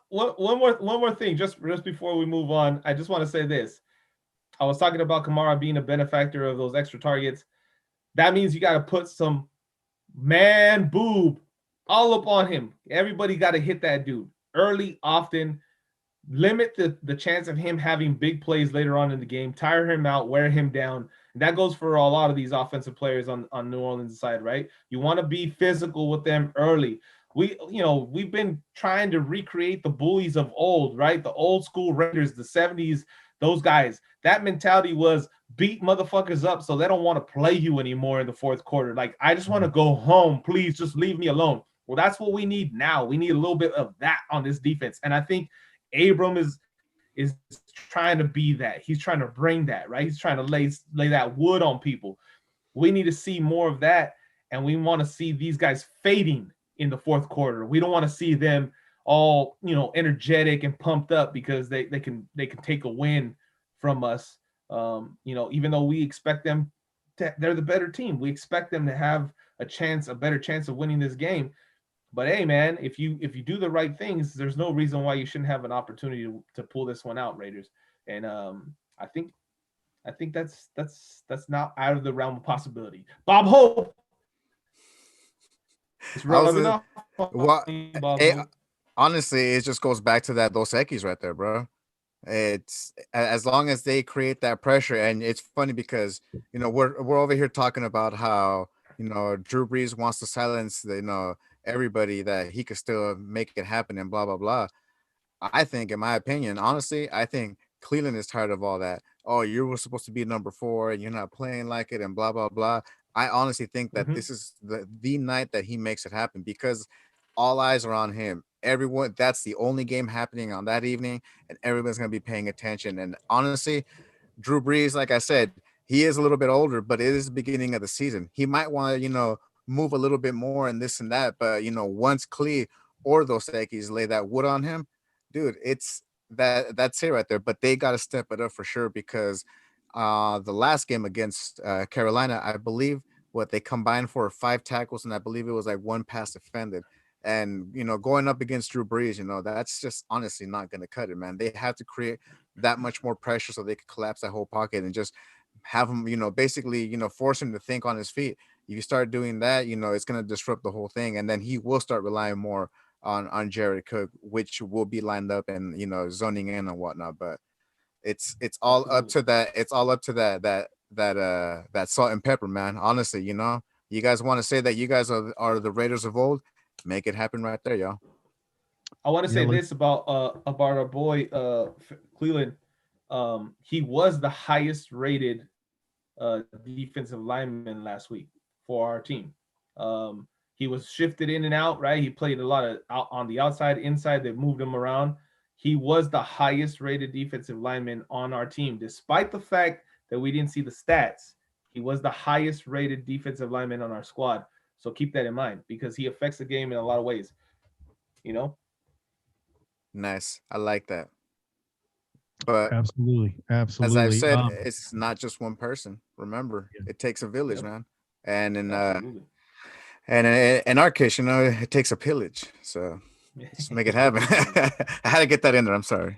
One more thing, just before we move on, I just want to say this. I was talking about Kamara being a benefactor of those extra targets. That means you got to put some man boob all up on him. Everybody got to hit that dude early, often. Limit the chance of him having big plays later on in the game. Tire him out, wear him down. And that goes for a lot of these offensive players on New Orleans' side, right? You want to be physical with them early. We've been trying to recreate the bullies of old, right? The old school Raiders, the 70s, those guys. That mentality was beat motherfuckers up so they don't want to play you anymore in the fourth quarter. Like, I just want to go home. Please just leave me alone. Well, that's what we need now. We need a little bit of that on this defense. And I think Abram is trying to be that. He's trying to bring that, right? He's trying to lay that wood on people. We need to see more of that, and we want to see these guys fading in the fourth quarter. We don't want to see them all, energetic and pumped up because they can take a win from us. Even though we expect them they're the better team. We expect them to have a better chance of winning this game. But hey, man, if you do the right things, there's no reason why you shouldn't have an opportunity to pull this one out, Raiders. And I think that's not out of the realm of possibility. Bob Hope. Honestly, it just goes back to that Dos Equis right there, bro. It's as long as they create that pressure, and it's funny because we're over here talking about how Drew Brees wants to silence everybody, that he could still make it happen and blah blah blah. I think, in my opinion, honestly, I think Cleveland is tired of all that. Oh, you were supposed to be number 4 and you're not playing like it and blah blah blah. I honestly think that this is the night that he makes it happen, because all eyes are on him. Everyone, that's the only game happening on that evening, and everyone's going to be paying attention. And honestly, Drew Brees, like I said, he is a little bit older, but it is the beginning of the season. He might want to, move a little bit more and this and that. But, once Clee or those Equis lay that wood on him, dude, it's that's it right there. But they got to step it up for sure, because the last game against Carolina, I believe they combined for 5 tackles, and I believe it was like 1 pass defended. And, going up against Drew Brees, that's just honestly not going to cut it, man. They have to create that much more pressure so they could collapse that whole pocket and just have him, basically, force him to think on his feet. If you start doing that, it's going to disrupt the whole thing. And then he will start relying more on Jared Cook, which will be lined up and, zoning in and whatnot. But it's all up to that. It's all up to that salt and pepper, man. Honestly, you guys want to say that you guys are the Raiders of old? Make it happen right there, y'all. I want to say this about our boy Cleveland. He was the highest rated defensive lineman last week for our team. He was shifted in and out, right? He played a lot of out on the outside, inside. They moved him around. He was the highest rated defensive lineman on our team, despite the fact that we didn't see the stats. He was the highest rated defensive lineman on our squad. So keep that in mind, because he affects the game in a lot of ways. Nice. I like that. But absolutely. As I've said, it's not just one person. Remember, it takes a village, man. And in our case, it takes a pillage. So just make it happen. I had to get that in there. I'm sorry.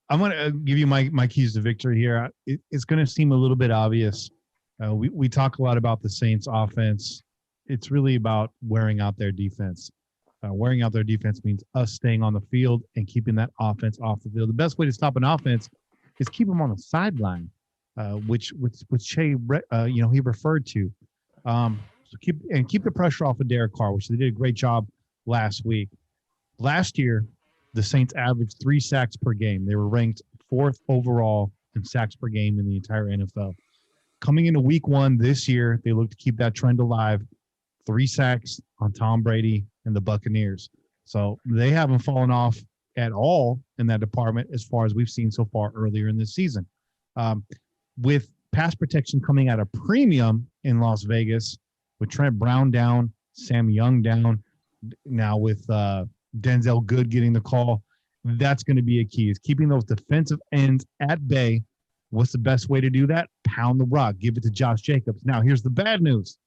I'm going to give you my keys to victory here. It's going to seem a little bit obvious. We talk a lot about the Saints offense. It's really about wearing out their defense. Wearing out their defense means us staying on the field and keeping that offense off the field. The best way to stop an offense is keep them on the sideline, which Shea, he referred to. So keep the pressure off of Derek Carr, which they did a great job last week. Last year, the Saints averaged 3 sacks per game. They were ranked 4th overall in sacks per game in the entire NFL. Coming into week 1 this year, they look to keep that trend alive. 3 sacks on Tom Brady and the Buccaneers. So they haven't fallen off at all in that department as far as we've seen so far earlier in this season. With pass protection coming at a premium in Las Vegas, with Trent Brown down, Sam Young down, now with Denzel Good getting the call, that's going to be a key, is keeping those defensive ends at bay. What's the best way to do that? Pound the rock. Give it to Josh Jacobs. Now, here's the bad news.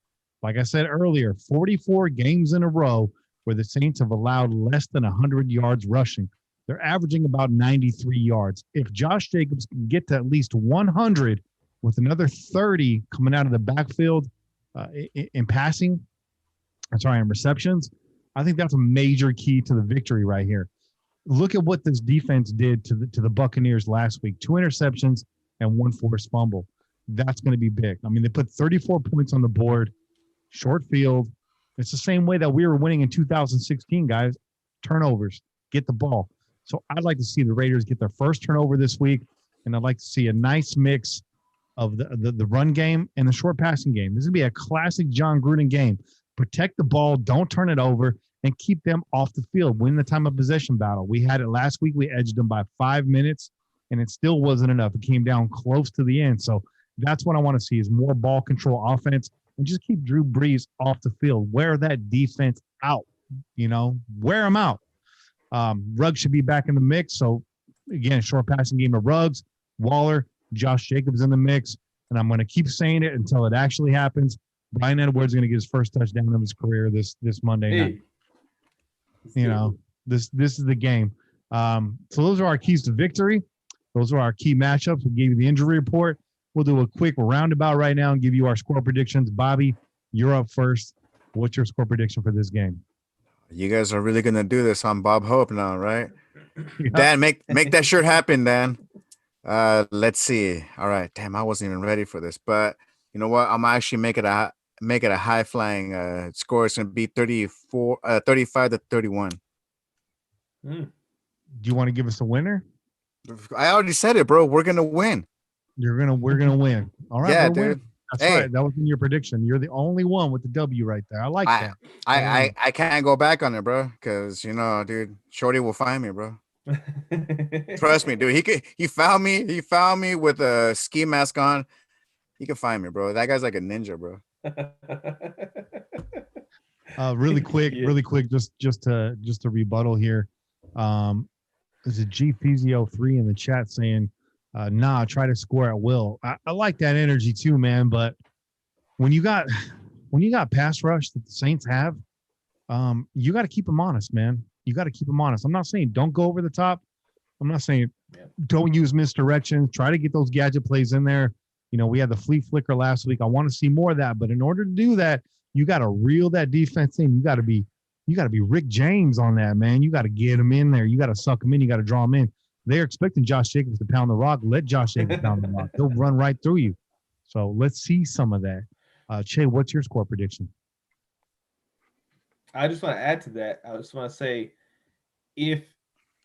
Like I said earlier, 44 games in a row where the Saints have allowed less than 100 yards rushing. They're averaging about 93 yards. If Josh Jacobs can get to at least 100 with another 30 coming out of the backfield in passing, in receptions, I think that's a major key to the victory right here. Look at what this defense did to the Buccaneers last week. 2 interceptions and 1 forced fumble. That's going to be big. I mean, they put 34 points on the board, short field. It's the same way that we were winning in 2016, guys. Turnovers, get the ball. So I'd like to see the Raiders get their first turnover this week, and I'd like to see a nice mix of the run game and the short passing game. This is going to be a classic John Gruden game. Protect the ball, don't turn it over, and keep them off the field. Win the time of possession battle. We had it last week. We edged them by 5 minutes, and it still wasn't enough. It came down close to the end. So that's what I want to see, is more ball control offense, and just keep Drew Brees off the field. Wear that defense out, wear them out. Ruggs should be back in the mix. So, again, short passing game of Ruggs, Waller, Josh Jacobs in the mix. And I'm going to keep saying it until it actually happens. Bryan Edwards is going to get his first touchdown of his career this Monday night. This is the game. So those are our keys to victory. Those are our key matchups. We gave you the injury report. We'll do a quick roundabout right now and give you our score predictions. Bobby, you're up first. What's your score prediction for this game? You guys are really gonna do this on Bob Hope now, right? Yeah. Dan, make that shirt happen, Dan. Let's see. All right, damn, I wasn't even ready for this, but you know what? I'm actually make it a high flying score. It's gonna be 35-31. Do you want to give us a winner? I already said it, bro. We're gonna win. We're gonna win. All right, yeah, dude. Win. That's right. That was in your prediction. You're the only one with the W right there. I like that. I can't go back on it, bro, because dude, Shorty will find me, bro. Trust me, dude. He found me. He found me with a ski mask on. He can find me, bro. That guy's like a ninja, bro. Really quick, just to rebuttal here. There's a G Physio 3 in the chat saying, try to score at will. I like that energy too, man. But when you got pass rush that the Saints have, you got to keep them honest, man. You got to keep them honest. I'm not saying don't go over the top. I'm not saying don't use misdirections. Try to get those gadget plays in there. We had the flea flicker last week. I want to see more of that. But in order to do that, you got to reel that defense in. You got to be Rick James on that, man. You got to get them in there. You got to suck them in. You got to draw them in. They're expecting Josh Jacobs to pound the rock. Let Josh Jacobs pound the rock. He'll run right through you. So let's see some of that. Che, what's your score prediction? I just want to add to that. I just want to say, if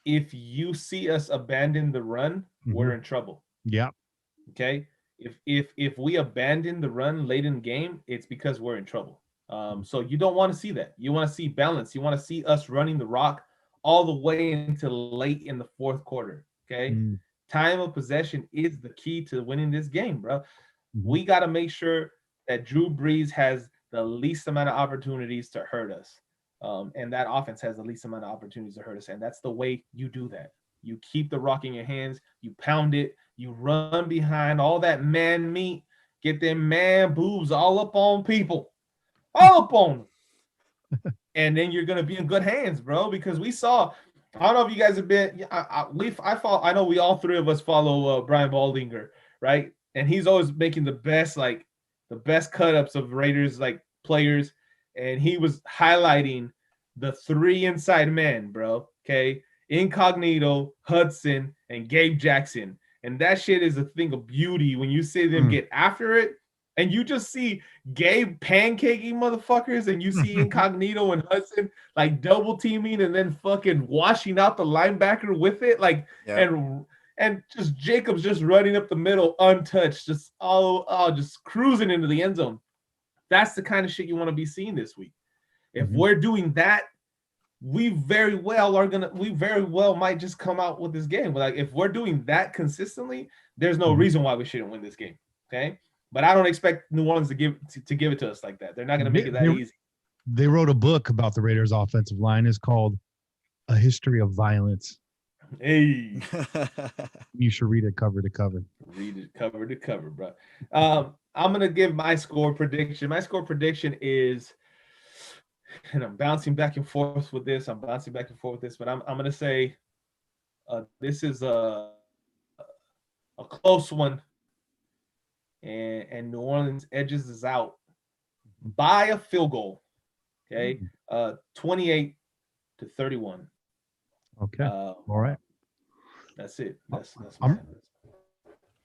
you see us abandon the run, we're in trouble. Yeah. Okay. If we abandon the run late in the game, it's because we're in trouble. So you don't want to see that. You want to see balance. You want to see us running the rock all the way until late in the fourth quarter. Okay. Time of possession is the key to winning this game, bro. We got to make sure that Drew Brees has the least amount of opportunities to hurt us. And that offense has the least amount of opportunities to hurt us. And that's the way you do that. You keep the rock in your hands, you pound it, you run behind all that man meat, get them man boobs all up on people, all up on them. And then you're going to be in good hands, bro, because we saw, I don't know if you guys have been, I know we all three of us follow Brian Baldinger, right? And he's always making the best cut-ups of Raiders, players. And he was highlighting the 3 inside men, bro. Okay. Incognito, Hudson, and Gabe Jackson. And that shit is a thing of beauty when you see them get after it and you just see Gabe pancaking motherfuckers, and you see Incognito and Hudson like double teaming and then fucking washing out the linebacker with it, like and just Jacobs just running up the middle untouched, just just cruising into the end zone. That's the kind of shit you want to be seeing this week. If we're doing that, we very well might just come out with this game. But like, if we're doing that consistently, there's no reason why we shouldn't win this game. Okay, but I don't expect New Orleans to give it to us like that. They're not going to make it that easy. They wrote a book about the Raiders' offensive line. It's called A History of Violence. Hey, you should read it cover to cover. Read it cover to cover, bro. I'm gonna give my score prediction. My score prediction is, and I'm bouncing back and forth with this. But I'm gonna say this is a close one, and New Orleans edges us out by a field goal. Okay, 28-31. Okay, all right. That's it. That's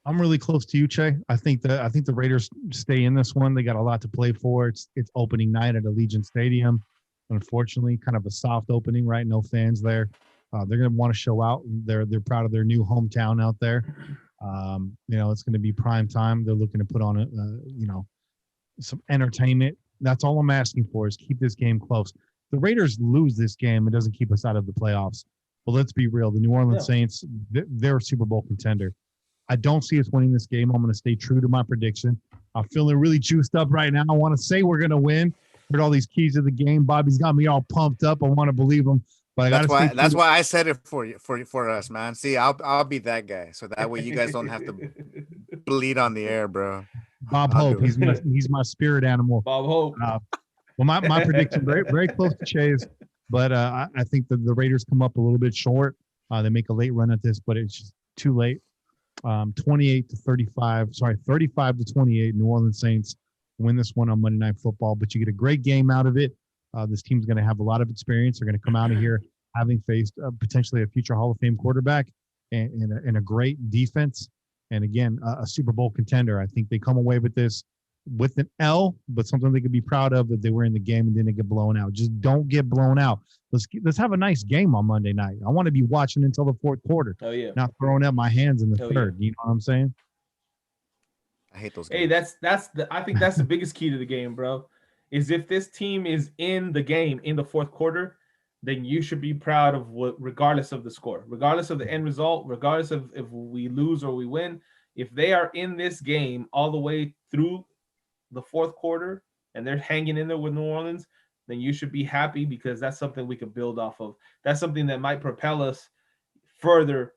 I'm really close to you, Che. I think the Raiders stay in this one. They got a lot to play for. It's opening night at Allegiant Stadium. Unfortunately, kind of a soft opening, right? No fans there. They're going to want to show out. They're proud of their new hometown out there. It's going to be prime time. They're looking to put on some entertainment. That's all I'm asking for is keep this game close. The Raiders lose this game, it doesn't keep us out of the playoffs. But let's be real. The New Orleans Saints, they're a Super Bowl contender. I don't see us winning this game. I'm going to stay true to my prediction. I'm feeling really juiced up right now. I want to say we're going to win. Heard all these keys to the game. Bobby's got me all pumped up. I want to believe him. But that's why I said it for us, man. See, I'll be that guy, so that way you guys don't have to bleed on the air, bro. Bob Hope, he's my spirit animal. Bob Hope. Well, my prediction very very close to Che's, but I think that the Raiders come up a little bit short. They make a late run at this, but it's just too late. 35-28. New Orleans Saints win this one on Monday Night Football, but you get a great game out of it. This team's going to have a lot of experience. They're going to come out of here having faced potentially a future Hall of Fame quarterback and a great defense. And again, a Super Bowl contender. I think they come away with this with an L, but something they could be proud of that they were in the game and didn't get blown out. Just don't get blown out. Let's have a nice game on Monday night. I want to be watching until the fourth quarter. Oh yeah. Not throwing up my hands in the third. Yeah. You know what I'm saying? I hate those games. Hey, I think that's the biggest key to the game, bro. Is if this team is in the game in the fourth quarter, then you should be proud of regardless of the score, regardless of the end result, regardless of if we lose or we win. If they are in this game all the way through the fourth quarter and they're hanging in there with New Orleans, then you should be happy because that's something we could build off of. That's something that might propel us further,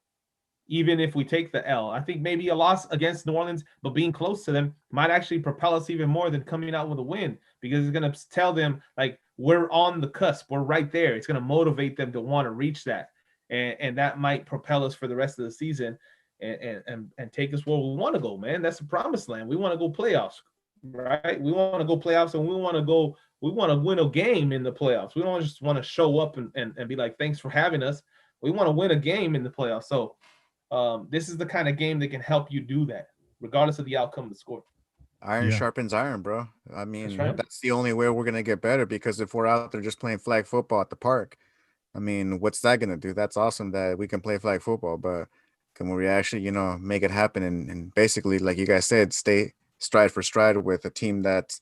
even if we take the L. I think maybe a loss against New Orleans, but being close to them might actually propel us even more than coming out with a win, because it's going to tell them, like, we're on the cusp. We're right there. It's going to motivate them to want to reach that. And that might propel us for the rest of the season and take us where we want to go, man. That's the promised land. We want to go playoffs, right? We want to go playoffs, and we want to win a game in the playoffs. We don't just want to show up and be like, thanks for having us. We want to win a game in the playoffs. So this is the kind of game that can help you do that, regardless of the outcome of the score. Iron sharpens iron, bro. I mean, that's the only way we're going to get better, because if we're out there just playing flag football at the park, I mean, what's that going to do? That's awesome that we can play flag football, but can we actually, make it happen and basically, like you guys said, stay stride for stride with a team that's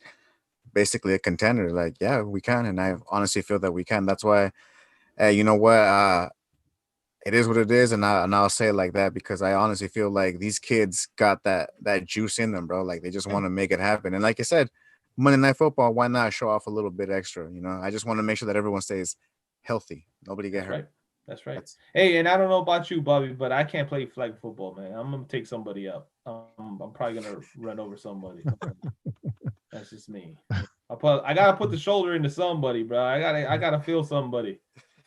basically a contender? Like, yeah, we can. And I honestly feel that we can. That's why, you know what? It is what it is, and I'll say it like that because I honestly feel like these kids got that juice in them, bro. Like, they just want to make it happen. And like I said, Monday Night Football, why not show off a little bit extra? I just want to make sure that everyone stays healthy. Nobody get hurt. That's right. Hey, and I don't know about you, Bobby, but I can't play flag football, man. I'm gonna take somebody out. I'm probably gonna run over somebody. That's just me. I gotta put the shoulder into somebody, bro. I gotta feel somebody.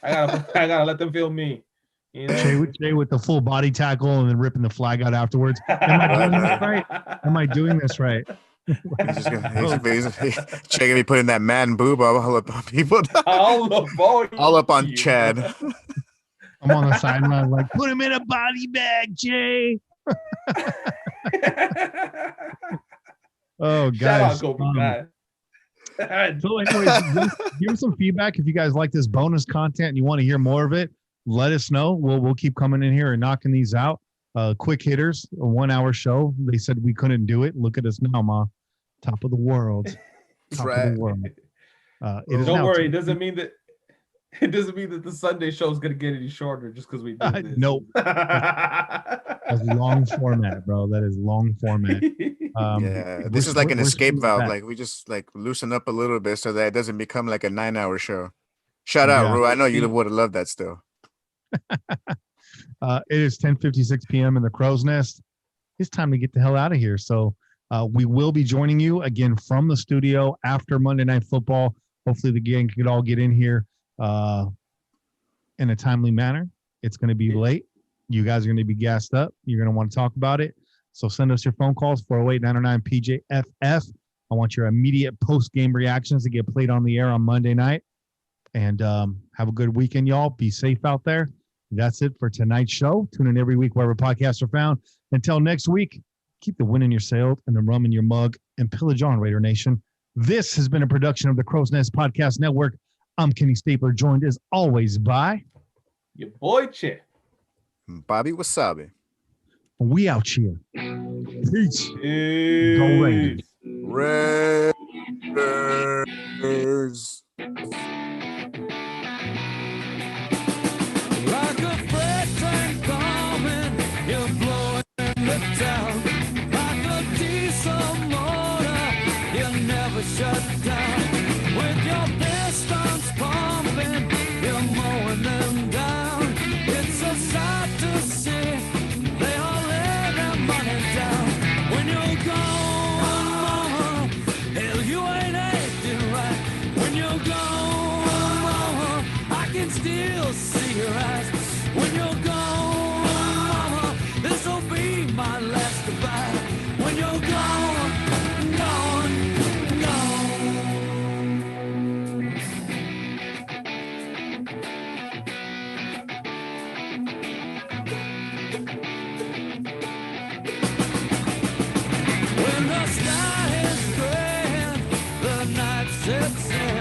I gotta let them feel me. Jay with the full body tackle and then ripping the flag out afterwards. Am I doing this right? He's gonna be putting that man boob all up on people. all up on Chad. I'm on the sideline like, put him in a body bag, Jay. Oh, Shout out guys. Cobra Kai. So anyways, give us some feedback. If you guys like this bonus content and you want to hear more of it, let us know. We'll keep coming in here and knocking these out. Quick hitters, a 1 hour show. They said we couldn't do it. Look at us now, Ma. Top of the world. Top of the world. Don't worry, it doesn't mean that the Sunday show is gonna get any shorter just because we do this. Nope. That's long format, bro. That is long format. This is like an escape valve. Like we just like loosen up a little bit so that it doesn't become like a 9 hour show. Shout out, Ru. I know you would have loved that still. It is 10:56 p.m. in the Crow's Nest. It's time to get the hell out of here. So we will be joining you again from the studio after Monday Night Football. Hopefully the gang can all get in here in a timely manner. It's going to be late. You guys are going to be gassed up. You're going to want to talk about it. So send us your phone calls, 408-909-PJFF. I want your immediate post-game reactions to get played on the air on Monday night. And have a good weekend, y'all. Be safe out there. That's it for tonight's show. Tune in every week wherever podcasts are found. Until next week, keep the wind in your sail and the rum in your mug and pillage on, Raider Nation. This has been a production of the Crow's Nest Podcast Network. I'm Kenny Stapler, joined as always by your boy Che, Bobby Wasabi. We out here. Peace. Go Raiders. Raiders. Like a freight train coming, you're blowing the town. Like a diesel motor, you never shut down. With your pistons pumping, you're mowing them down. It's a sight to see. They all lay their money down. When you're gone, mama, hell, you ain't acting right. When you're gone, mama, I can still see your eyes. When you're gone, mama, this'll be my last goodbye. When you're gone, gone, gone. When the sky is gray and the night sets in,